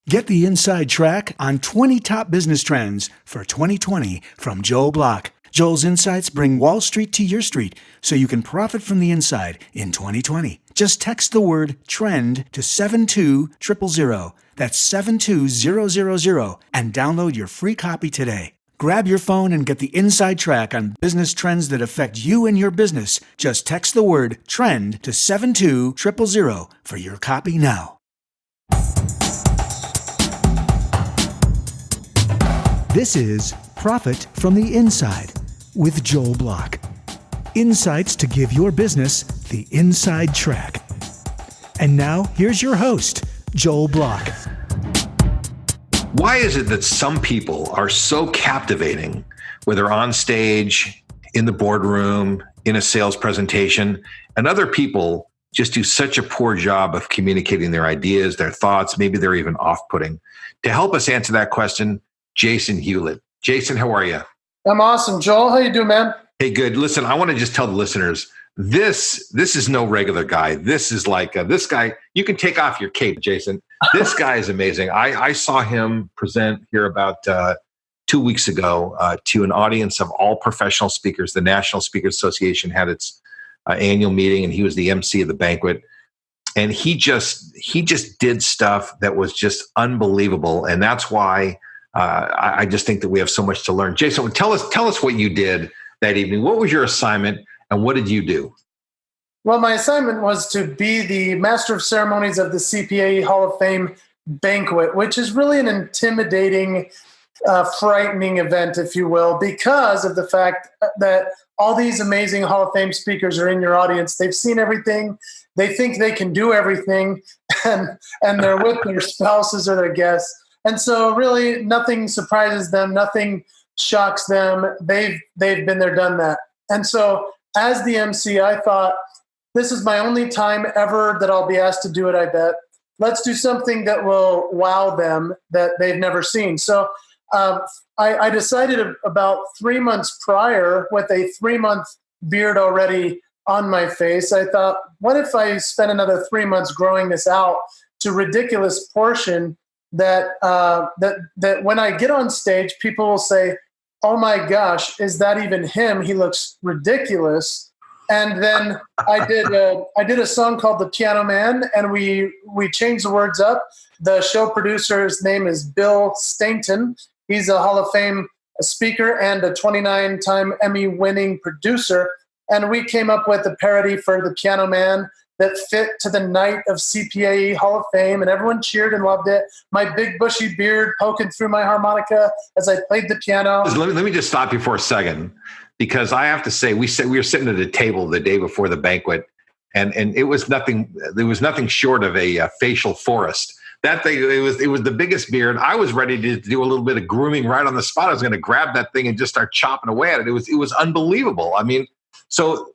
Get the inside track on 20 top business trends for 2020 from Joel Block. Joel's insights bring Wall Street to your street so you can profit from the inside in 2020. Just text the word TREND to 72000. That's 72000 and download your free copy today. Grab your phone and get the inside track on business trends that affect you and your business. Just text the word TREND to 72000 for your copy now. This is Profit from the Inside with Joel Block. Insights to give your business the inside track. And now, here's your host, Joel Block. Why is it that some people are so captivating, whether on stage, in the boardroom, in a sales presentation, and other people just do such a poor job of communicating their ideas, their thoughts, maybe they're even off-putting? To help us answer that question, Jason Hewlett. Jason, how are you? I'm awesome. Joel, how you doing, man? Hey, good. Listen, I want to just tell the listeners, this is no regular guy. This is like, this guy, you can take off your cape, Jason. This guy is amazing. I saw him present here about 2 weeks ago to an audience of all professional speakers. The National Speakers Association had its annual meeting, and he was the MC of the banquet. And he just did stuff that was just unbelievable. And that's why I just think that we have so much to learn. Jason, tell us what you did that evening. What was your assignment, and what did you do? Well, my assignment was to be the master of ceremonies of the CPAE Hall of Fame banquet, which is really an intimidating, frightening event, if you will, because of the fact that all these amazing Hall of Fame speakers are in your audience. They've seen everything. They think they can do everything, and they're with their spouses or their guests. And so really nothing surprises them, nothing shocks them. They've been there, done that. And so as the MC, I thought, this is my only time ever that I'll be asked to do it, I bet. Let's do something that will wow them that they've never seen. So I decided about 3 months prior, with a 3-month beard already on my face, I thought, what if I spend another 3 months growing this out to ridiculous portion that when I get on stage, people will say, oh my gosh, is that even him? He looks ridiculous. And then I did a song called The Piano Man, and we changed the words up. The show producer's name is Bill Stainton. He's a Hall of Fame speaker and a 29-time Emmy-winning producer. And we came up with a parody for The Piano Man that fit to the night of CPAE Hall of Fame, and everyone cheered and loved it. My big bushy beard poking through my harmonica as I played the piano. Let me just stop you for a second, because I have to say, we were sitting at a table the day before the banquet, and it was nothing. There was nothing short of a facial forest. That thing, it was the biggest beard. I was ready to do a little bit of grooming right on the spot. I was going to grab that thing and just start chopping away at it. It was unbelievable. I mean, so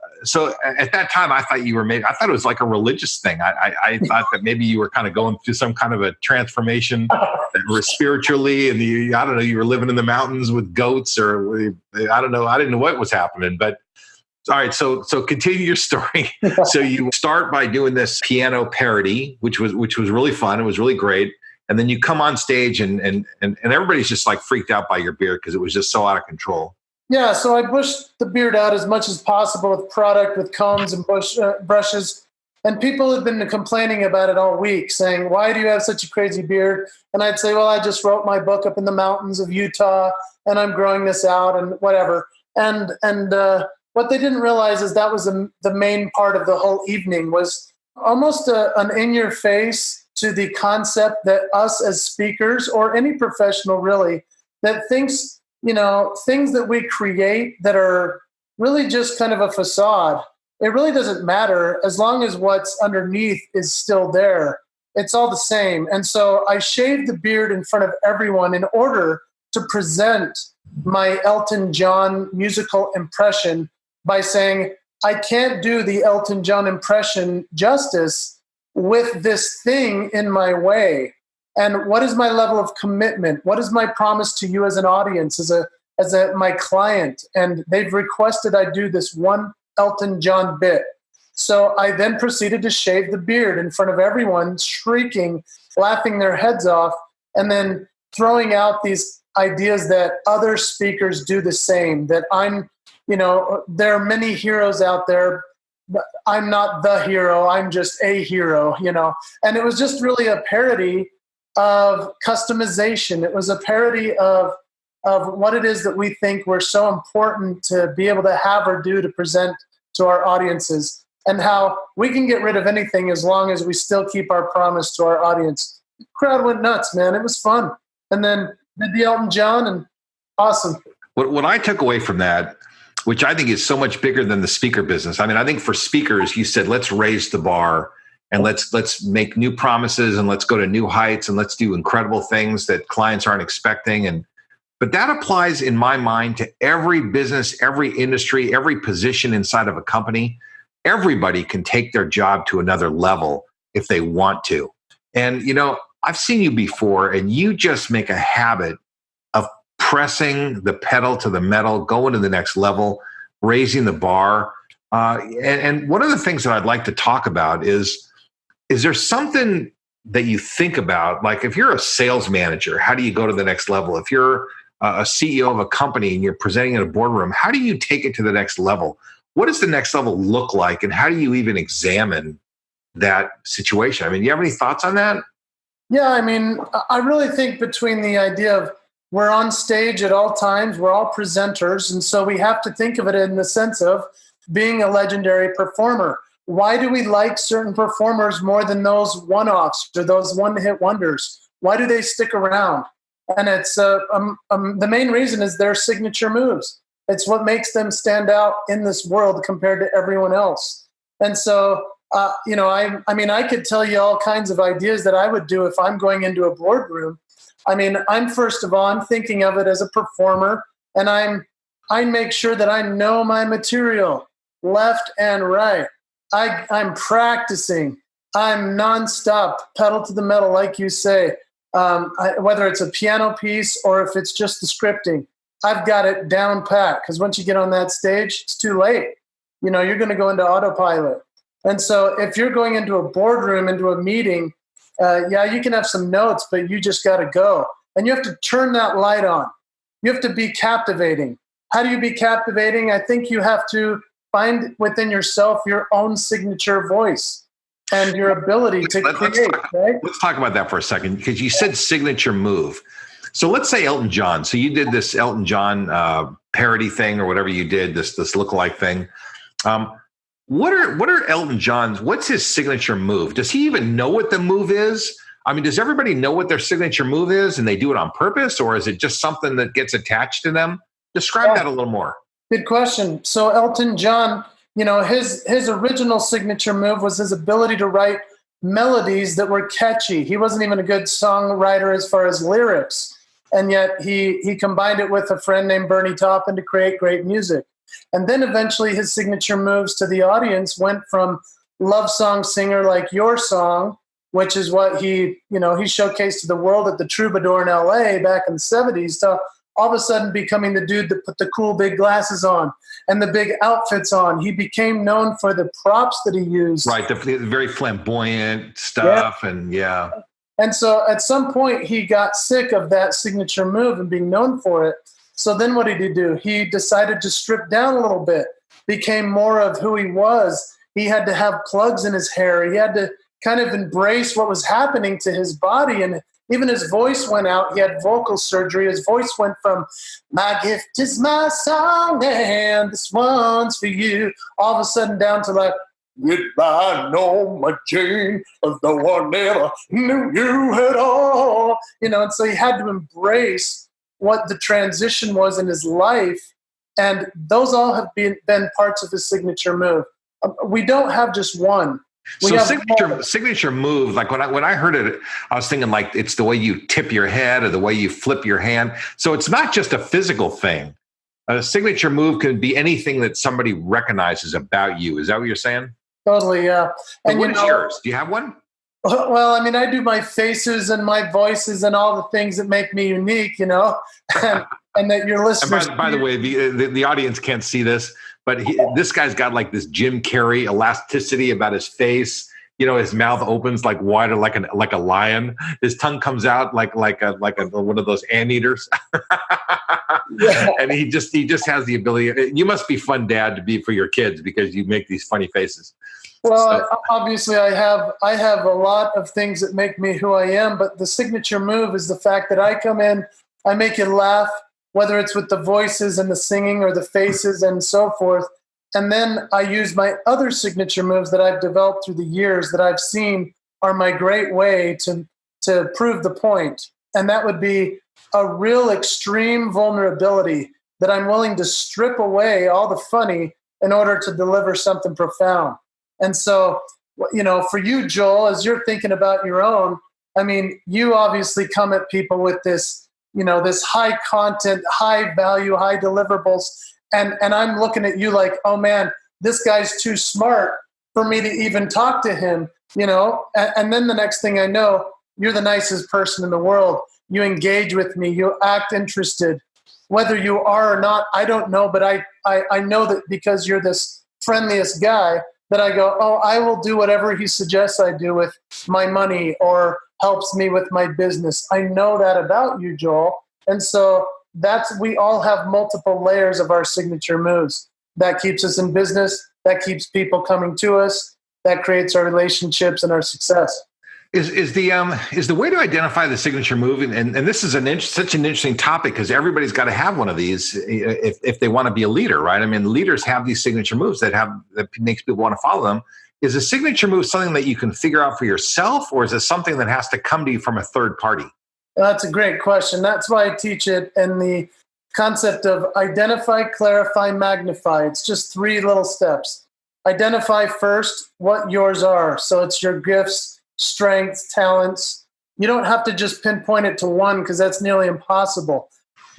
at that time, I thought I thought it was like a religious thing. I thought that maybe you were kind of going through some kind of a transformation spiritually, and you were living in the mountains with goats, or I don't know. I didn't know what was happening, but all right. So continue your story. So you start by doing this piano parody, which was really fun. It was really great. And then you come on stage and everybody's just like freaked out by your beard because it was just so out of control. Yeah, so I bushed the beard out as much as possible with product, with combs and brushes. And people have been complaining about it all week, saying, why do you have such a crazy beard? And I'd say, well, I just wrote my book up in the mountains of Utah, and I'm growing this out and whatever. And what they didn't realize is that was the main part of the whole evening, was almost an in-your-face to the concept that us as speakers, or any professional really, that thinks, things that we create that are really just kind of a facade, it really doesn't matter as long as what's underneath is still there. It's all the same. And so I shaved the beard in front of everyone in order to present my Elton John musical impression by saying, I can't do the Elton John impression justice with this thing in my way. And what is my level of commitment? What is my promise to you as an audience, as my client? And they've requested I do this one Elton John bit. So I then proceeded to shave the beard in front of everyone, shrieking, laughing their heads off. and then throwing out these ideas that other speakers do the same, that there are many heroes out there, but I'm not the hero, I'm just a hero, and it was just really a parody of customization. It was a parody of what it is that we think we're so important to be able to have or do to present to our audiences, and how we can get rid of anything as long as we still keep our promise to our audience. The crowd went nuts, man. It was fun. And then did the Elton John, and awesome. What I took away from that, which I think is so much bigger than the speaker business. I mean, I think for speakers, you said, let's raise the bar and let's make new promises and let's go to new heights and let's do incredible things that clients aren't expecting. But that applies in my mind to every business, every industry, every position inside of a company. Everybody can take their job to another level if they want to. And, I've seen you before, and you just make a habit of pressing the pedal to the metal, going to the next level, raising the bar. And one of the things that I'd like to talk about is there something that you think about? Like if you're a sales manager, how do you go to the next level? If you're a CEO of a company and you're presenting in a boardroom, how do you take it to the next level? What does the next level look like? And how do you even examine that situation? I mean, do you have any thoughts on that? Yeah, I mean, I really think between the idea of we're on stage at all times, we're all presenters, and so we have to think of it in the sense of being a legendary performer. Why do we like certain performers more than those one-offs or those one-hit wonders? Why do they stick around? And it's the main reason is their signature moves. It's what makes them stand out in this world compared to everyone else. And so, I could tell you all kinds of ideas that I would do if I'm going into a boardroom. I mean, I'm thinking of it as a performer, and I make sure that I know my material left and right. I'm practicing. I'm nonstop, pedal to the metal, like you say. Whether it's a piano piece or if it's just the scripting, I've got it down pat, because once you get on that stage, it's too late. You're going to go into autopilot. And so if you're going into a boardroom, into a meeting, you can have some notes, but you just got to go. And you have to turn that light on. You have to be captivating. How do you be captivating? I think you have to find within yourself your own signature voice and your ability to create. Right? Let's talk about that for a second, because you said signature move. So let's say Elton John. So you did this Elton John parody thing or whatever you did, this lookalike thing. What are Elton John's? What's his signature move? Does he even know what the move is? I mean, does everybody know what their signature move is and they do it on purpose, or is it just something that gets attached to them? Describe that a little more. Good question. So Elton John, his original signature move was his ability to write melodies that were catchy. He wasn't even a good songwriter as far as lyrics. And yet he combined it with a friend named Bernie Taupin to create great music. And then eventually his signature moves to the audience went from love song singer like Your Song, which is what he showcased to the world at the Troubadour in LA back in the 70s, to all of a sudden becoming the dude that put the cool big glasses on and the big outfits on. He became known for the props that he used. Right, the very flamboyant stuff. Yeah. And so at some point he got sick of that signature move and being known for it. So then what did he do? He decided to strip down a little bit, became more of who he was. He had to have plugs in his hair. He had to kind of embrace what was happening to his body. And even his voice went out. He had vocal surgery. His voice went from, my gift is my song and this one's for you, all of a sudden down to like, goodbye, Norma Jean, though I never knew you at all. And so he had to embrace what the transition was in his life. And those all have been parts of his signature move. We don't have just one. So signature move, like when I heard it, I was thinking like it's the way you tip your head or the way you flip your hand. So it's not just a physical thing. A signature move can be anything that somebody recognizes about you. Is that what you're saying? Totally, yeah. And what is yours? Do you have one? Well, I mean, I do my faces and my voices and all the things that make me unique, and that your listeners. And by the way, the audience can't see this, but this guy's got like this Jim Carrey elasticity about his face. his mouth opens like wider, like a lion. His tongue comes out like a one of those anteaters. Yeah. And he just has the ability. You must be fun dad to be for your kids because you make these funny faces. Well, obviously, I have a lot of things that make me who I am, but the signature move is the fact that I come in, I make you laugh, whether it's with the voices and the singing or the faces and so forth. And then I use my other signature moves that I've developed through the years that I've seen are my great way to prove the point. And that would be a real extreme vulnerability that I'm willing to strip away all the funny in order to deliver something profound. And so, for you, Joel, as you're thinking about your own, I mean, you obviously come at people with this, this high content, high value, high deliverables. And I'm looking at you like, oh man, this guy's too smart for me to even talk to him, and then the next thing I know, you're the nicest person in the world. You engage with me, you act interested. Whether you are or not, I don't know, but I know that because you're this friendliest guy that I go, oh, I will do whatever he suggests I do with my money or helps me with my business. I know that about you, Joel. And so we all have multiple layers of our signature moves. That keeps us in business. That keeps people coming to us. That creates our relationships and our success. Is the way to identify the signature move, and this is such an interesting topic because everybody's got to have one of these if they want to be a leader, right? I mean, leaders have these signature moves that makes people want to follow them. Is a signature move something that you can figure out for yourself, or is it something that has to come to you from a third party? That's a great question. That's why I teach it in the concept of identify, clarify, magnify. It's just 3 little steps. Identify first what yours are. So it's your gifts, strengths, talents. You don't have to just pinpoint it to one because that's nearly impossible.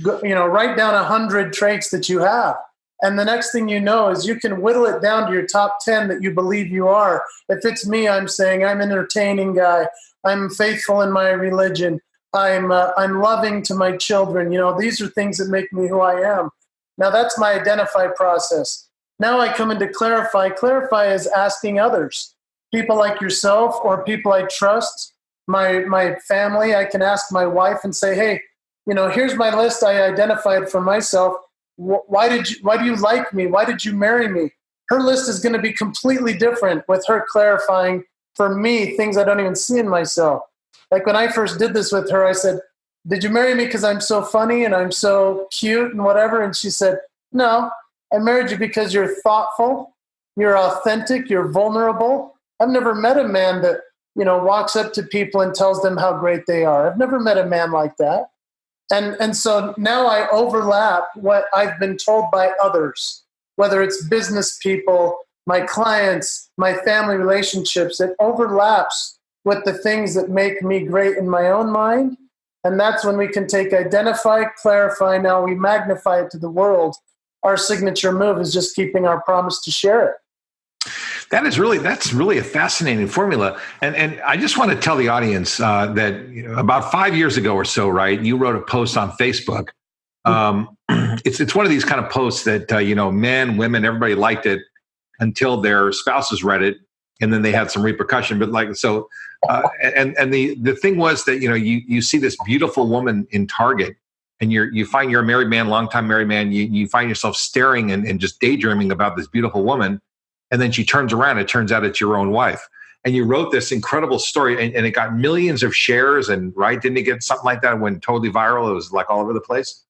Write down 100 traits that you have. And the next thing you know is you can whittle it down to your top 10 that you believe you are. If it's me, I'm saying I'm an entertaining guy. I'm faithful in my religion. I'm loving to my children. These are things that make me who I am. Now that's my identify process. Now I come into clarify. Clarify is asking others, people like yourself or people I trust, my family. I can ask my wife and say, hey, here's my list I identified for myself. Why do you like me? Why did you marry me? Her list is going to be completely different with her clarifying for me things I don't even see in myself. Like when I first did this with her, I said, did you marry me because I'm so funny and I'm so cute and whatever? And she said, no, I married you because you're thoughtful, you're authentic, you're vulnerable. I've never met a man that, walks up to people and tells them how great they are. I've never met a man like that. And so now I overlap what I've been told by others, whether it's business people, my clients, my family relationships. It overlaps with the things that make me great in my own mind. And that's when we can take identify, clarify, now we magnify it to the world. Our signature move is just keeping our promise to share it. That's really a fascinating formula. And I just want to tell the audience that about 5 years ago or so, right, you wrote a post on Facebook. It's one of these kind of posts that, men, women, everybody liked it until their spouses read it. And then they had some repercussion. But and the thing was that, you see this beautiful woman in Target and you find you're a married man, longtime married man. You find yourself staring and just daydreaming about this beautiful woman. And then she turns around. It turns out it's your own wife. And you wrote this incredible story and it got millions of shares. And right, didn't it get something like that when totally viral? It was like all over the place.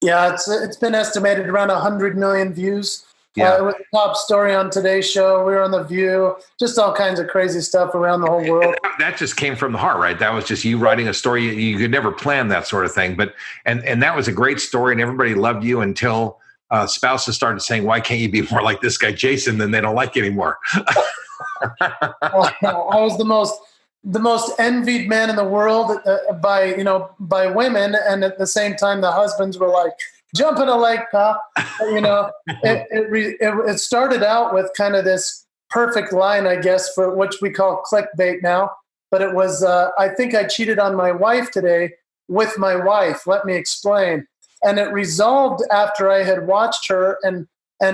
Yeah, it's been estimated around 100 million views. Yeah. It was the top story on Today's Show. We were on The View, just all kinds of crazy stuff around the whole world. That just came from the heart, right? That was just you writing a story. You could never plan that sort of thing. But and that was a great story, and everybody loved you until spouses started saying, "Why can't you be more like this guy, Jason?" Then they don't like you anymore. I was the most envied man in the world by women, and at the same time, the husbands were like, "Jump in a lake, pal." It started out with kind of this perfect line, I guess, for which we call clickbait now. But it was, I think I cheated on my wife today with my wife. Let me explain. And it resolved after I had watched her and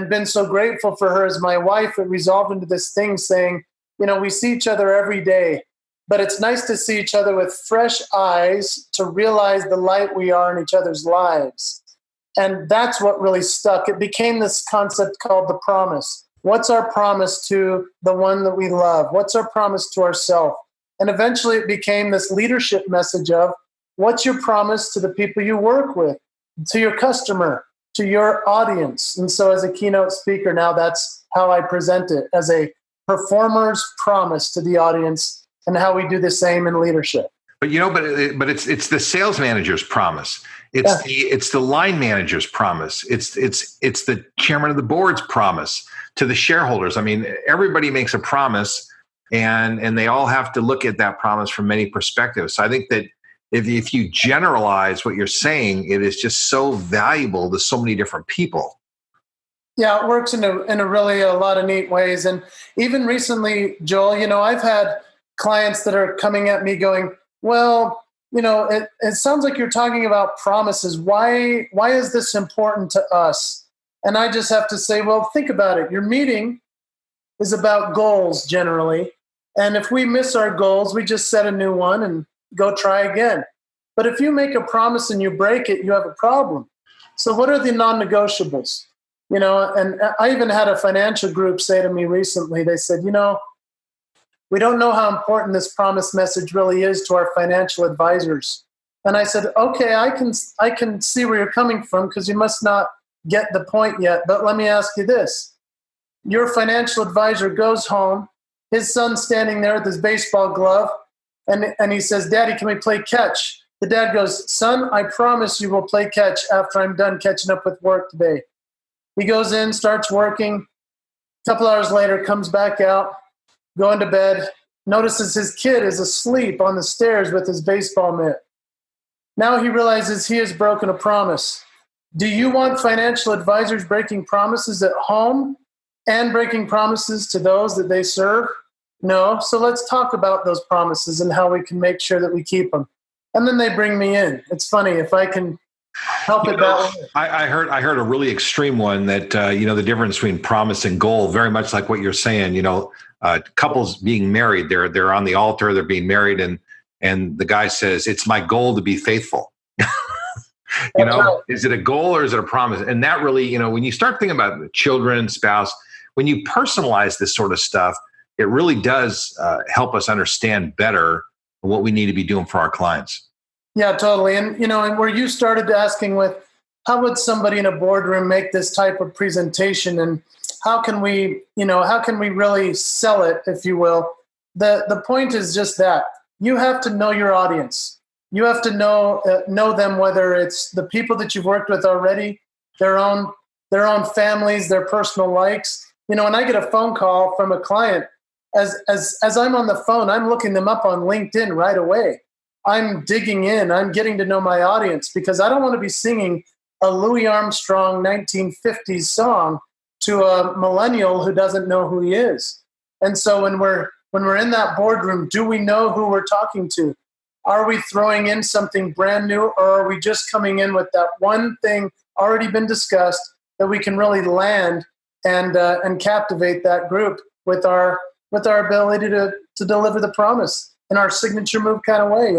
been so grateful for her as my wife. It resolved into this thing saying, We see each other every day, but it's nice to see each other with fresh eyes to realize the light we are in each other's lives. And that's what really stuck. It became this concept called the promise. What's our promise to the one that we love? What's our promise to ourselves? And eventually it became this leadership message of what's your promise to the people you work with, to your customer, to your audience. And so as a keynote speaker now, that's how I present it, as a performer's promise to the audience, and how we do the same in leadership. But it's the sales manager's promise. It's the line manager's promise. It's the chairman of the board's promise to the shareholders. I mean, everybody makes a promise, and they all have to look at that promise from many perspectives. So I think that if you generalize what you're saying, it is just so valuable to so many different people. Yeah, it works in a really a lot of neat ways. And even recently, Joel, I've had clients that are coming at me going, well, it sounds like you're talking about promises. Why is this important to us? And I just have to say, well, think about it. Your meeting is about goals generally. And if we miss our goals, we just set a new one and go try again. But if you make a promise and you break it, you have a problem. So what are the non-negotiables? And I even had a financial group say to me recently, they said, we don't know how important this promise message really is to our financial advisors. And I said, okay, I can see where you're coming from, because you must not get the point yet. But let me ask you this. Your financial advisor goes home, his son's standing there with his baseball glove, and he says, Daddy, can we play catch? The dad goes, son, I promise you we'll play catch after I'm done catching up with work today. He goes in, starts working. A couple hours later, comes back out, going to bed, notices his kid is asleep on the stairs with his baseball mitt. Now he realizes he has broken a promise. Do you want financial advisors breaking promises at home and breaking promises to those that they serve? No. So let's talk about those promises and how we can make sure that we keep them. And then they bring me in. It's funny if I can help it that way. I heard a really extreme one that the difference between promise and goal, very much like what you're saying. Couples being married, they're on the altar, they're being married, and the guy says, "It's my goal to be faithful." Right. Is it a goal or is it a promise? And that really, when you start thinking about children, spouse, when you personalize this sort of stuff, it really does help us understand better what we need to be doing for our clients. Yeah, totally. And, and where you started asking with, how would somebody in a boardroom make this type of presentation, and how can we really sell it, if you will? The point is just that you have to know your audience. You have to know them, whether it's the people that you've worked with already, their own families, their personal likes. And I get a phone call from a client. As I'm on the phone, I'm looking them up on LinkedIn right away. I'm digging in. I'm getting to know my audience, because I don't want to be singing a Louis Armstrong 1950s song to a millennial who doesn't know who he is. And so when we're in that boardroom, do we know who we're talking to? Are we throwing in something brand new, or are we just coming in with that one thing already been discussed that we can really land and captivate that group with our ability to deliver the promise in our signature move kind of way,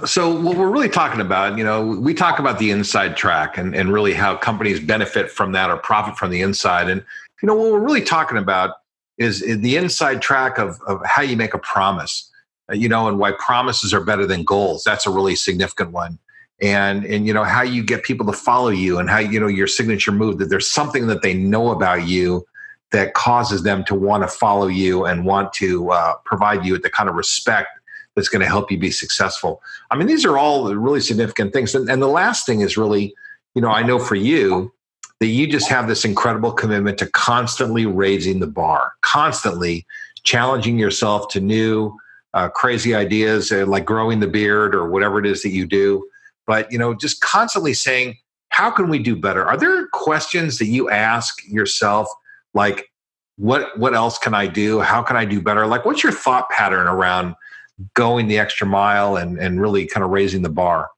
So what we're really talking about, we talk about the inside track and really how companies benefit from that or profit from the inside. And, what we're really talking about is the inside track of how you make a promise, and why promises are better than goals. That's a really significant one. And how you get people to follow you, and how, your signature move, that there's something that they know about you that causes them to want to follow you and want to provide you with the kind of respect that's going to help you be successful. I mean, these are all really significant things. And the last thing is really, I know for you that you just have this incredible commitment to constantly raising the bar, constantly challenging yourself to new crazy ideas, like growing the beard or whatever it is that you do. But, just constantly saying, how can we do better? Are there questions that you ask yourself, like, what else can I do? How can I do better? Like, what's your thought pattern around going the extra mile and really kind of raising the bar?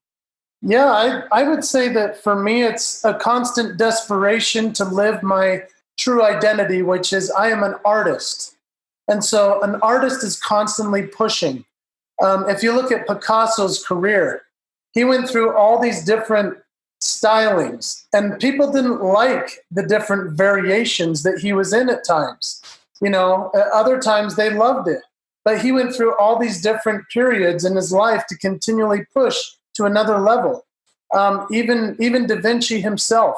Yeah, I would say that for me, it's a constant desperation to live my true identity, which is I am an artist. And so an artist is constantly pushing. If you look at Picasso's career, he went through all these different stylings, and people didn't like the different variations that he was in at times. At other times they loved it. But he went through all these different periods in his life to continually push to another level. Even Da Vinci himself,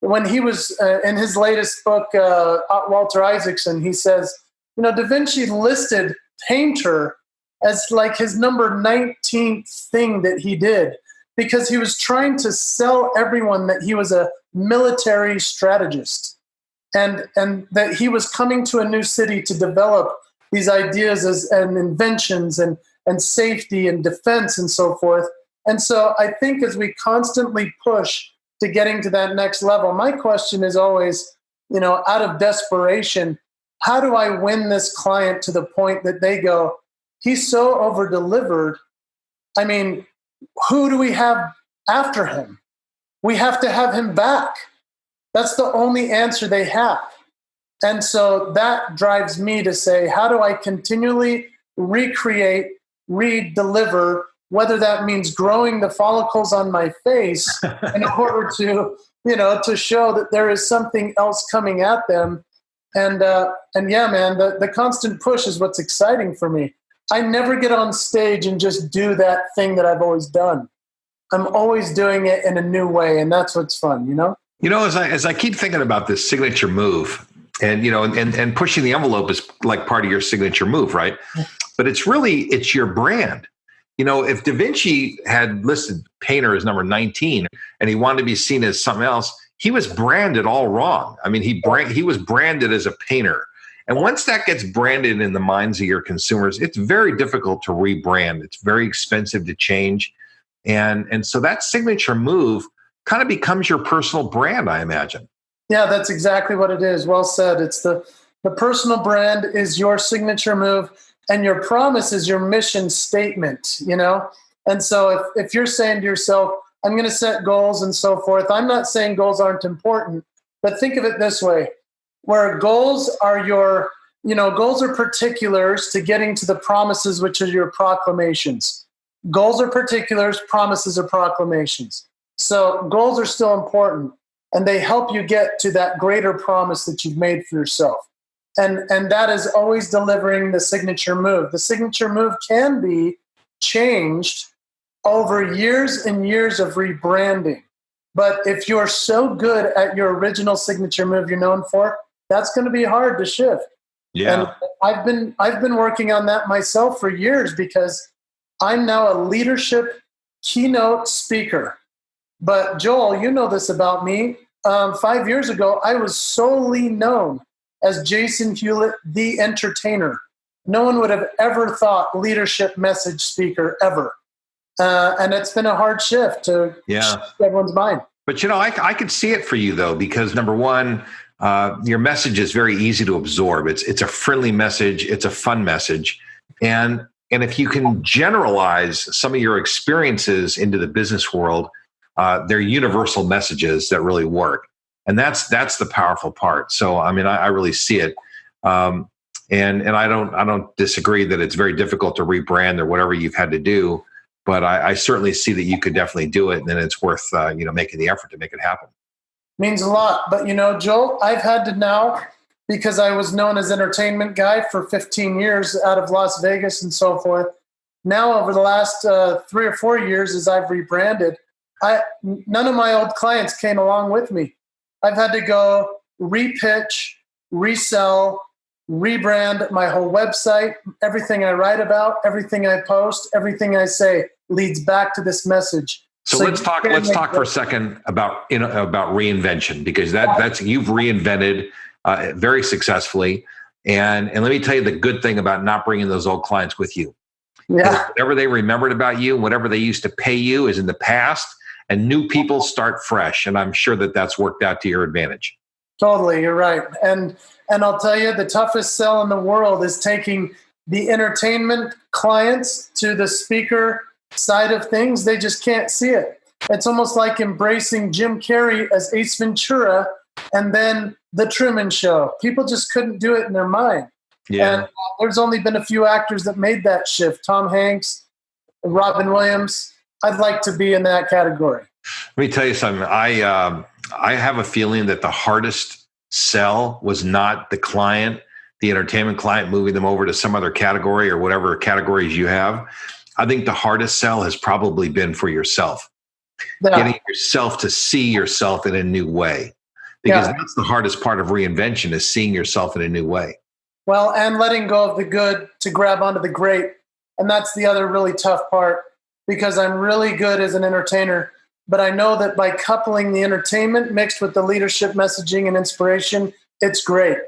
when he was in his latest book, Walter Isaacson, he says, Da Vinci listed painter as like his number 19th thing that he did, because he was trying to sell everyone that he was a military strategist, and that he was coming to a new city to develop these ideas and inventions and safety and defense and so forth. And so I think as we constantly push to getting to that next level, my question is always, out of desperation, how do I win this client to the point that they go, he's so over-delivered. I mean, who do we have after him? We have to have him back. That's the only answer they have. And so that drives me to say, how do I continually recreate, re-deliver, whether that means growing the follicles on my face in order to, to show that there is something else coming at them. And yeah, man, the constant push is what's exciting for me. I never get on stage and just do that thing that I've always done. I'm always doing it in a new way, and that's what's fun, As I keep thinking about this signature move, and and pushing the envelope is like part of your signature move, right? But it's your brand. If Da Vinci had listed painter as number 19 and he wanted to be seen as something else, he was branded all wrong. I mean, he was branded as a painter. And once that gets branded in the minds of your consumers, it's very difficult to rebrand. It's very expensive to change. And so that signature move kind of becomes your personal brand, I imagine. Yeah, that's exactly what it is. Well said. It's the personal brand is your signature move, and your promise is your mission statement, And so if you're saying to yourself, I'm going to set goals and so forth, I'm not saying goals aren't important, but think of it this way, where goals are goals are particulars to getting to the promises, which are your proclamations. Goals are particulars, promises are proclamations. So goals are still important, and they help you get to that greater promise that you've made for yourself. And that is always delivering the signature move. The signature move can be changed over years and years of rebranding. But if you're so good at your original signature move you're known for, that's going to be hard to shift. Yeah. And I've been working on that myself for years, because I'm now a leadership keynote speaker. But Joel, you know this about me. 5 years ago, I was solely known as Jason Hewlett, the entertainer. No one would have ever thought leadership message speaker ever. And it's been a hard shift to shift everyone's mind. But, I could see it for you, though, because number one, your message is very easy to absorb. It's a friendly message. It's a fun message. And if you can generalize some of your experiences into the business world, they're universal messages that really work. And that's the powerful part. So, I mean, I really see it. And I don't disagree that it's very difficult to rebrand or whatever you've had to do. But I certainly see that you could definitely do it, and then it's worth making the effort to make it happen. Means a lot. But Joel, I've had to now, because I was known as entertainment guy for 15 years out of Las Vegas and so forth. Now, over the last 3 or 4 years, as I've rebranded, none of my old clients came along with me. I've had to go repitch, resell, rebrand my whole website. Everything I write about, everything I post, everything I say leads back to this message. So let's talk for a second about reinvention, because that's you've reinvented very successfully. And let me tell you the good thing about not bringing those old clients with you. Yeah. Whatever they remembered about you, whatever they used to pay you is in the past, and new people start fresh. And I'm sure that that's worked out to your advantage. Totally. You're right. And I'll tell you, the toughest sell in the world is taking the entertainment clients to the speaker side of things. They just can't see it. It's almost like embracing Jim Carrey as Ace Ventura and then The Truman Show. People just couldn't do it in their mind. Yeah. And there's only been a few actors that made that shift. Tom Hanks, Robin Williams. I'd like to be in that category. Let me tell you something. I have a feeling that the hardest sell was not the client, the entertainment client, moving them over to some other category or whatever categories you have. I think the hardest sell has probably been for yourself, getting yourself to see yourself in a new way, because that's the hardest part of reinvention, is seeing yourself in a new way. Well, and letting go of the good to grab onto the great. And that's the other really tough part, because I'm really good as an entertainer, but I know that by coupling the entertainment mixed with the leadership messaging and inspiration, it's great.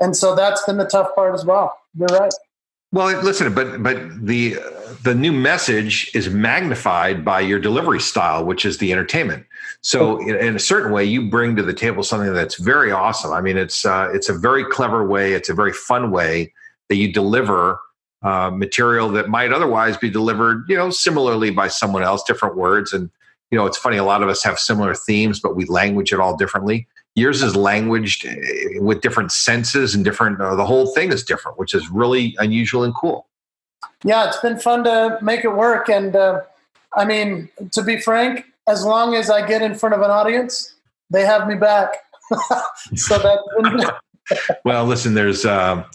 And so that's been the tough part as well. You're right. Well, listen, but the new message is magnified by your delivery style, which is the entertainment. So in a certain way, you bring to the table something that's very awesome. I mean, it's a very clever way. It's a very fun way that you deliver material that might otherwise be delivered, similarly by someone else, different words. And, it's funny, a lot of us have similar themes, but we language it all differently. Yours is languaged with different senses and different, the whole thing is different, which is really unusual and cool. Yeah, it's been fun to make it work. And I mean, to be frank, as long as I get in front of an audience, they have me back. So that's been Well, listen, there's a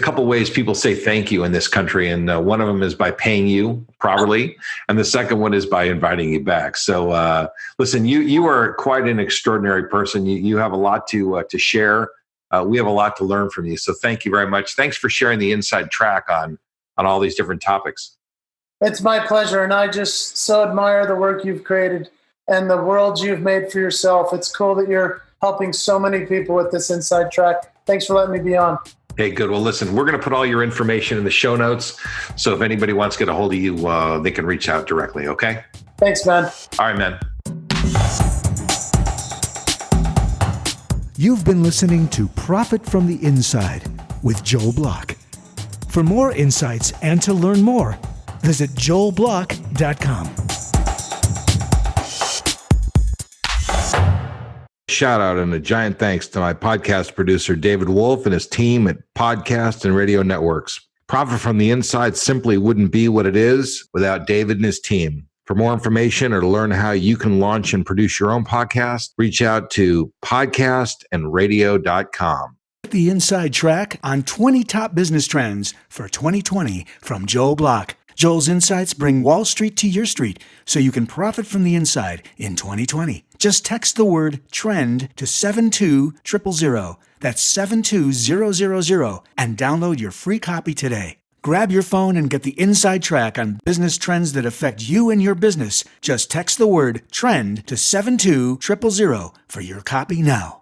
couple ways people say thank you in this country, and one of them is by paying you properly, and the second one is by inviting you back. So, listen, you are quite an extraordinary person. You have a lot to share. We have a lot to learn from you. So, thank you very much. Thanks for sharing the inside track on all these different topics. It's my pleasure, and I just so admire the work you've created and the world you've made for yourself. It's cool that you're helping so many people with this inside track. Thanks for letting me be on. Hey, good. Well, listen, we're going to put all your information in the show notes. So if anybody wants to get a hold of you, they can reach out directly. Okay. Thanks, man. All right, man. You've been listening to Profit from the Inside with Joel Block. For more insights and to learn more, visit joelblock.com. Shout out and a giant thanks to my podcast producer, David Wolf, and his team at Podcast and Radio Networks. Profit from the Inside simply wouldn't be what it is without David and his team. For more information or to learn how you can launch and produce your own podcast, reach out to podcastandradio.com. The inside track on 20 top business trends for 2020 from Joel Block. Joel's insights bring Wall Street to your street so you can profit from the inside in 2020. Just text the word TREND to 72000. That's 72000 and download your free copy today. Grab your phone and get the inside track on business trends that affect you and your business. Just text the word TREND to 72000 for your copy now.